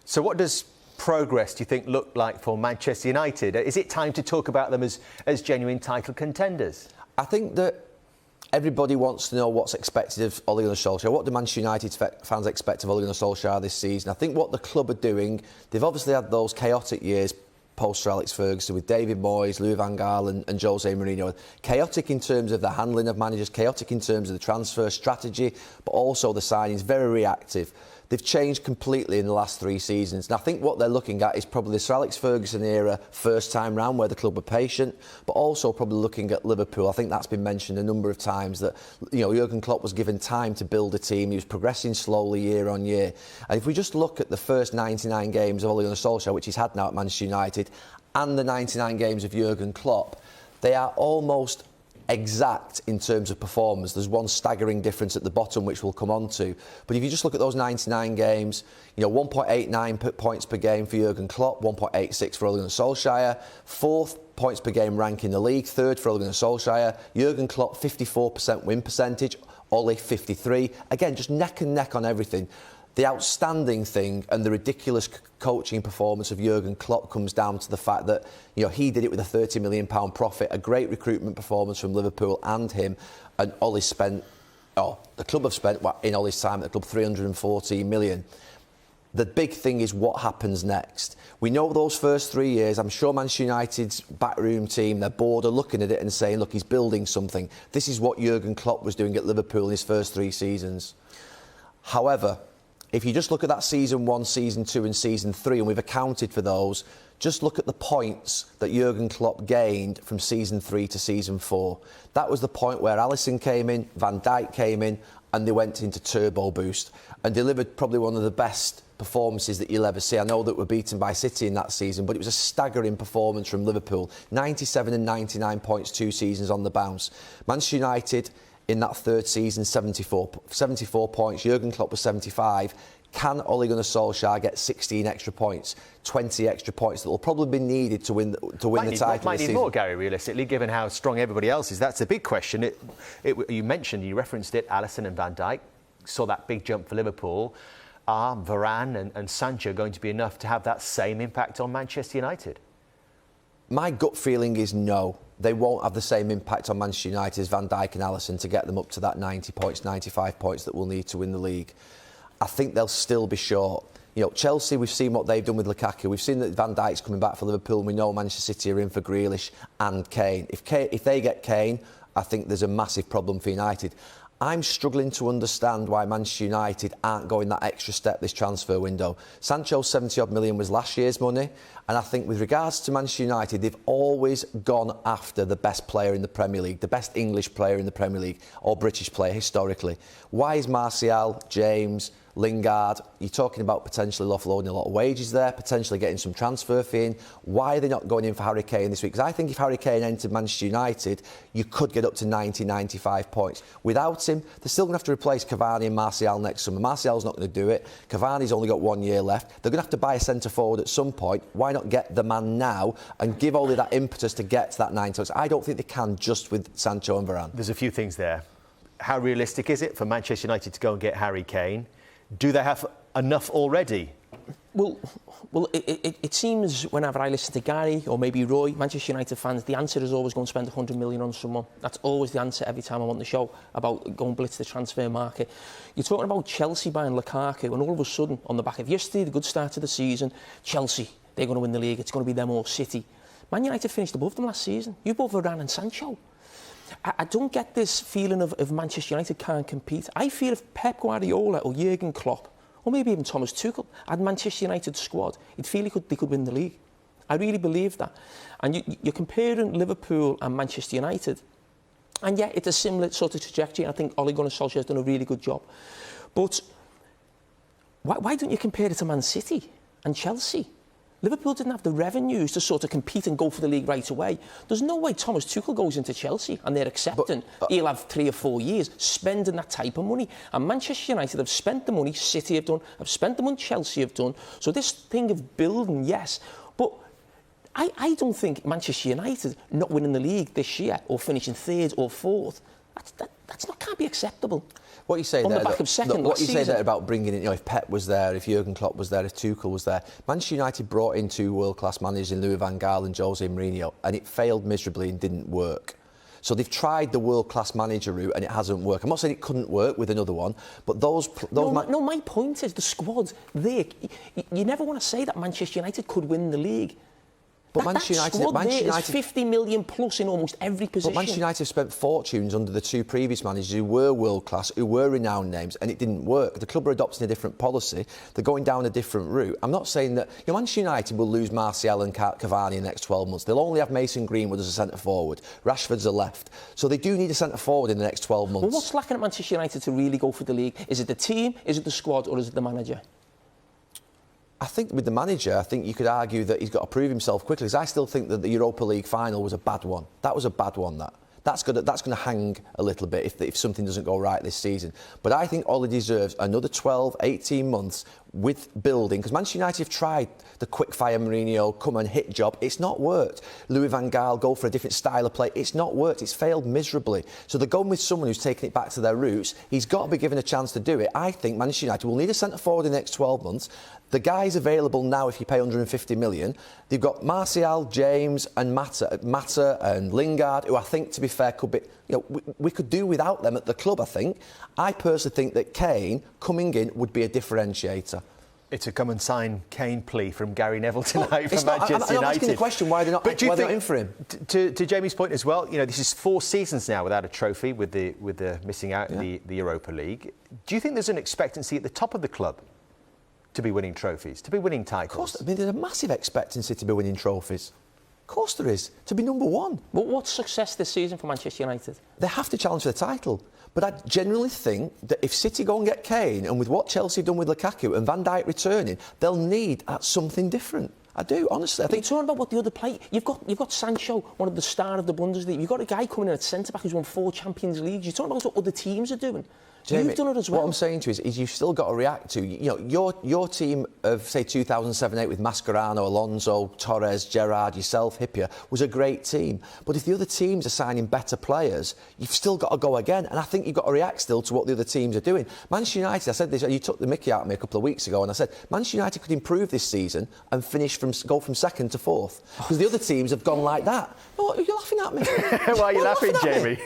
So what does progress, do you think, look like for Manchester United? Is it time to talk about them as genuine title contenders? I think that everybody wants to know what's expected of Ole Gunnar Solskjaer. What do Manchester United fans expect of Ole Gunnar Solskjaer this season? I think what the club are doing, they've obviously had those chaotic years post Alex Ferguson with David Moyes, Louis van Gaal and Jose Mourinho. Chaotic in terms of the handling of managers, chaotic in terms of the transfer strategy, but also the signings, very reactive. They've changed completely in the last 3 seasons. And I think what they're looking at is probably the Sir Alex Ferguson era first time round where the club were patient, but also probably looking at Liverpool. I think that's been mentioned a number of times that, Jurgen Klopp was given time to build a team. He was progressing slowly year on year. And if we just look at the first 99 games of Ole Gunnar Solskjaer, which he's had now at Manchester United, and the 99 games of Jurgen Klopp, they are almost exact in terms of performance. There's one staggering difference at the bottom which we'll come on to, but if you just look at those 99 games, 1.89 points per game for Jurgen Klopp, 1.86 for Ole Gunnar Solskjaer, 4th points per game rank in the league, 3rd for Ole Gunnar Solskjaer, Jurgen Klopp 54% win percentage, Ole 53, again just neck and neck on everything. The outstanding thing and the ridiculous coaching performance of Jurgen Klopp comes down to the fact that he did it with a £30 million profit, a great recruitment performance from Liverpool and him, and Ole spent, the club have spent in Ole's time at the club 314 million. The big thing is what happens next. We know those first 3 years, I'm sure Manchester United's backroom team, their board are looking at it and saying, look, he's building something. This is what Jurgen Klopp was doing at Liverpool in his first 3 seasons. However, if you just look at that season 1, season 2 and season 3, and we've accounted for those, just look at the points that Jurgen Klopp gained from season 3 to season 4. That was the point where Alisson came in, Van Dijk came in, and they went into turbo boost and delivered probably one of the best performances that you'll ever see. I know that we're beaten by City in that season, but it was a staggering performance from Liverpool. 97 and 99 points 2 seasons on the bounce. Manchester United, in that 3rd season, 74 points. Jurgen Klopp was 75. Can Ole Gunnar Solskjaer get 16 extra points, 20 extra points that will probably be needed to win the title? Might need more, Gary, realistically, given how strong everybody else is. That's a big question. You referenced it, Alisson and Van Dijk saw that big jump for Liverpool. Are Varane and Sancho going to be enough to have that same impact on Manchester United? My gut feeling is no. They won't have the same impact on Manchester United as Van Dijk and Alisson to get them up to that 90 points, 95 points that we'll need to win the league. I think they'll still be short. Chelsea, we've seen what they've done with Lukaku. We've seen that Van Dijk's coming back for Liverpool, and we know Manchester City are in for Grealish and Kane. If they get Kane, I think there's a massive problem for United. I'm struggling to understand why Manchester United aren't going that extra step this transfer window. Sancho's 70-odd million was last year's money, and I think with regards to Manchester United, they've always gone after the best player in the Premier League, the best English player in the Premier League, or British player historically. Why is Martial, James, Lingard, you're talking about potentially offloading a lot of wages there, potentially getting some transfer fee in. Why are they not going in for Harry Kane this week? Because I think if Harry Kane entered Manchester United, you could get up to 90, 95 points. Without him, they're still going to have to replace Cavani and Martial next summer. Martial's not going to do it. Cavani's only got 1 year left. They're going to have to buy a centre-forward at some point. Why not get the man now and give Ole that impetus to get to that 90 points? I don't think they can just with Sancho and Varane. There's a few things there. How realistic is it for Manchester United to go and get Harry Kane? Do they have enough already? Well, it seems whenever I listen to Gary or maybe Roy, Manchester United fans, the answer is always going to spend 100 million on someone. That's always the answer every time I'm on the show about going blitz the transfer market. You're talking about Chelsea buying Lukaku, and all of a sudden, on the back of yesterday, the good start to the season, Chelsea, they're going to win the league. It's going to be them or City. Man United finished above them last season. You bought Varane and Sancho. I don't get this feeling of Manchester United can't compete. I feel if Pep Guardiola or Jurgen Klopp, or maybe even Thomas Tuchel, had Manchester United squad, you'd feel they could win the league. I really believe that. And you're comparing Liverpool and Manchester United, and yeah, it's a similar sort of trajectory. I think Ole Gunnar Solskjaer has done a really good job. But why don't you compare it to Man City and Chelsea? Liverpool didn't have the revenues to sort of compete and go for the league right away. There's no way Thomas Tuchel goes into Chelsea and they're accepting he'll have 3 or 4 years spending that type of money. And Manchester United have spent the money, City have done, have spent the money, Chelsea have done. So this thing of building, yes, but I don't think Manchester United not winning the league this year or finishing 3rd or 4th, can't be acceptable. What you say on there, the back of second what last you say season. there about bringing in, if Pep was there, if Jurgen Klopp was there, if Tuchel was there, Manchester United brought in 2 world-class managers in Louis van Gaal and Jose Mourinho, and it failed miserably and didn't work. So they've tried the world-class manager route and it hasn't worked. I'm not saying it couldn't work with another one, but my point is the squad there. You never want to say that Manchester United could win the league. But Manchester United is 50 million plus in almost every position. But Manchester United spent fortunes under the 2 previous managers who were world-class, who were renowned names, and it didn't work. The club are adopting a different policy. They're going down a different route. I'm not saying that... Manchester United will lose Martial and Cavani in the next 12 months. They'll only have Mason Greenwood as a centre-forward. Rashford's a left. So they do need a centre-forward in the next 12 months. Well, what's lacking at Manchester United to really go for the league? Is it the team, is it the squad, or is it the manager? I think with the manager, I think you could argue that he's got to prove himself quickly, because I still think that the Europa League final was a bad one. That was a bad one, That's going to hang a little bit if something doesn't go right this season. But I think Ole deserves another 12, 18 months with building, because Manchester United have tried the quick-fire Mourinho, come and hit job. It's not worked. Louis van Gaal, go for a different style of play. It's not worked. It's failed miserably. So they're going with someone who's taken it back to their roots. He's got to be given a chance to do it. I think Manchester United will need a centre-forward in the next 12 months. The guys available now, if you pay 150 million, they've got Martial, James and Mata and Lingard, who I think, to be fair, could be... we could do without them at the club, I think. I personally think that Kane coming in would be a differentiator. It's a come and sign Kane plea from Gary Neville tonight from Manchester United. I'm asking the question, why they're not in for him? To Jamie's point as well, this is 4 seasons now without a trophy with the missing out in the Europa League. Do you think there's an expectancy at the top of the club to be winning trophies, to be winning titles? Of course, there's a massive expectancy to be winning trophies. Of course there is, to be number 1. But what's success this season for Manchester United? They have to challenge for the title. But I genuinely think that if City go and get Kane, and with what Chelsea have done with Lukaku and Van Dijk returning, they'll need something different. I do, honestly. I think you're talking about what the other play. You've got Sancho, one of the stars of the Bundesliga. You've got a guy coming in at centre-back who's won 4 Champions Leagues. You're talking about what other teams are doing. Jamie, you've done it as well. What I'm saying to you is you've still got to react to, your team of, say, 2007-8 with Mascherano, Alonso, Torres, Gerrard, yourself, Hippier, was a great team. But if the other teams are signing better players, you've still got to go again. And I think you've got to react still to what the other teams are doing. Manchester United, I said this, you took the mickey out of me a couple of weeks ago, and I said, Manchester United could improve this season and go from 2nd to 4th. Because the other teams have gone like that. What, are you laughing at me? Why are you laughing, Jamie?